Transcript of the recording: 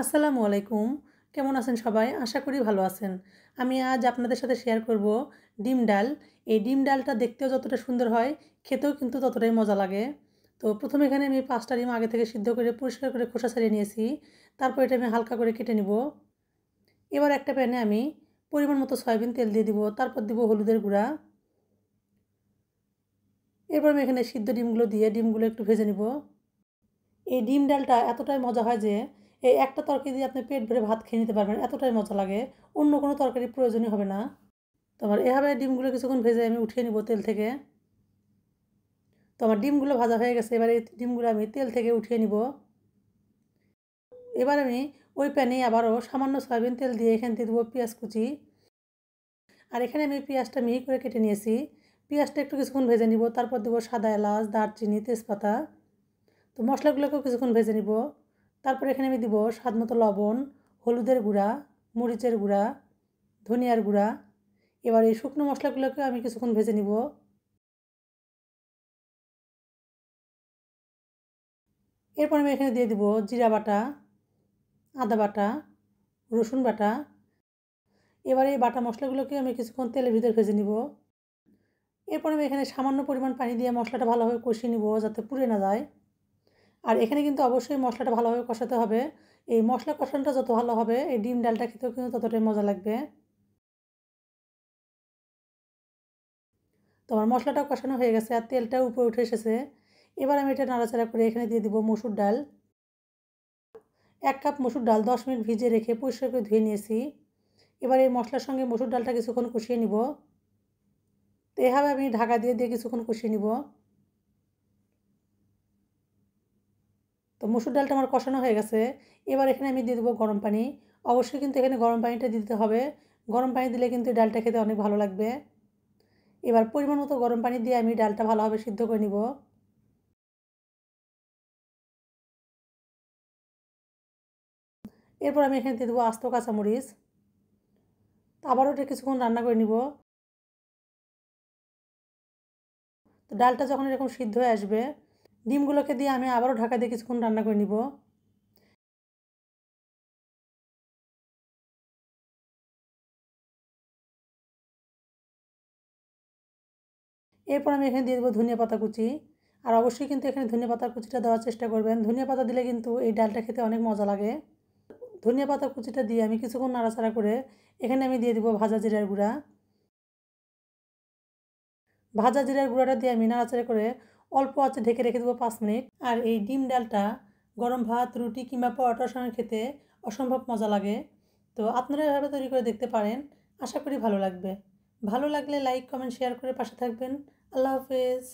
আসসালামু আলাইকুম। কেমন আছেন সবাই? আশা করি ভালো আছেন। আমি আজ আপনাদের সাথে শেয়ার করব ডিম ডাল। এই ডিম ডালটা দেখতেও যতটা সুন্দর হয়, খেতেও কিন্তু ততটাই মজা লাগে। তো প্রথমে এখানে আমি ৫ টা ডিম আগে থেকে সিদ্ধ করে পরিষ্কার করে খোসা ছাড়িয়ে নিয়েছি। তারপর এটা আমি হালকা করে কেটে নিব। এবার একটা প্যানে আমি পরিমাণ মতো সয়াবিন তেল দিয়ে দিব। তারপর দিব হলুদের গুঁড়া। এরপর আমি এখানে সিদ্ধ ডিমগুলো দিয়ে ডিমগুলো একটু ভেজে নিব। এই ডিম ডালটা এতটাই মজা হয় যে এই একটা তরকারি দিয়ে আপনি পেট ভরে ভাত খেয়ে নিতে পারবেন, এতটাই মজা লাগে। অন্য কোনো তরকারির প্রয়োজনই হবে না। তো আমার এভাবে ডিমগুলো কিছুক্ষণ ভেজে আমি উঠিয়ে নিব তেল থেকে। তো আমার ডিমগুলো ভাজা হয়ে গেছে। এবার এই ডিমগুলো আমি তেল থেকে উঠিয়ে নিব। এবার আমি ওই প্যানে আবারও সামান্য সয়াবিন তেল দিয়ে এখানে দিয়ে দেবো পেঁয়াজ কুচি। আর এখানে আমি পেঁয়াজটা মিহি করে কেটে নিয়েছি। পেঁয়াজটা একটু কিছুক্ষণ ভেজে নিব। তারপর দেবো সাদা এলাচ, দারচিনি, তেজপাতা। তো মশলাগুলোকেও কিছুক্ষণ ভেজে নিব। তারপর এখানে আমি দিব স্বাদ মতো লবণ, হলুদের গুঁড়া, মরিচের গুঁড়া, ধনিয়ার গুঁড়া। এবার এই শুকনো মশলাগুলোকেও আমি কিছুক্ষণ ভেজে নিব। এরপর আমি এখানে দিয়ে দিব জিরা বাটা, আদা বাটা, রসুন বাটা। এবার এই বাটা মশলাগুলোকে আমি কিছুক্ষণ তেলের ভিতর ভেজে নিব। এরপর আমি এখানে সামান্য পরিমাণ পানি দিয়ে মশলাটা ভালোভাবে কষিয়ে নিব যাতে পুড়ে না যায়। আর এখানে কিন্তু অবশ্যই মশলাটা ভালোভাবে কষাতে হবে। এই মশলা কষানোটা যত ভালো হবে এই ডিম ডালটা খেতেও কিন্তু ততটাই মজা লাগবে। তো আমার মশলাটা কষানো হয়ে গেছে আর তেলটাও উপরে উঠে এসেছে। এবার আমি এটা নাড়াচাড়া করে এখানে দিয়ে দিব মসুর ডাল। ১ কাপ মসুর ডাল ১০ মিনিট ভিজিয়ে রেখে পরিষ্কার করে ধুয়ে নিয়েছি। এবার এই মশলার সঙ্গে মসুর ডালটা কিছুক্ষণ কষিয়ে নিব। তো এভাবে আমি ঢাকা দিয়ে দিয়ে কিছুক্ষণ কষিয়ে নিব। তো মসুর ডালটা আমার কষানো হয়ে গেছে। এবার এখানে আমি দিয়ে দেবো গরম পানি। অবশ্যই কিন্তু এখানে গরম পানিটা দিতে হবে। গরম পানি দিলে কিন্তু এই ডালটা খেতে অনেক ভালো লাগবে। এবার পরিমাণ মতো গরম পানি দিয়ে আমি ডালটা ভালোভাবে সিদ্ধ করে নিব। এরপর আমি এখানে দিয়ে দেবো আস্ত কাঁচামরিচ। আবারও এটা কিছুক্ষণ রান্না করে নিব। তো ডালটা যখন এরকম সিদ্ধ হয়ে আসবে, ডিমগুলোকে দিয়ে আমি আবারও ঢাকা দিয়ে কিছুক্ষণ রান্না করে নিব। এরপর আমি এখানে দিয়ে দেবো ধনিয়া পাতা কুচি। আর অবশ্যই কিন্তু এখানে ধনিয়া পাতার কুচিটা দেওয়ার চেষ্টা করবেন। ধনিয়া পাতা দিলে কিন্তু এই ডালটা খেতে অনেক মজা লাগে। ধনিয়া পাতা কুচিটা দিয়ে আমি কিছুক্ষণ নাড়াচাড়া করে এখানে আমি দিয়ে দেবো ভাজা জিরার গুঁড়া। ভাজা জিরার গুঁড়াটা দিয়ে আমি নাড়াচাড়া করে অল্প আঁচে ঢেকে রেখে দেবো ৫ মিনিট। আর এই ডিম ডালটা গরম ভাত, রুটি কিংবা পরোটার সঙ্গে খেতে অসম্ভব মজা লাগে। তো আপনারা এভাবে তৈরি করে দেখতে পারেন। আশা করি ভালো লাগবে। ভালো লাগলে লাইক, কমেন্ট, শেয়ার করে পাশে থাকবেন। আল্লাহ হাফেজ।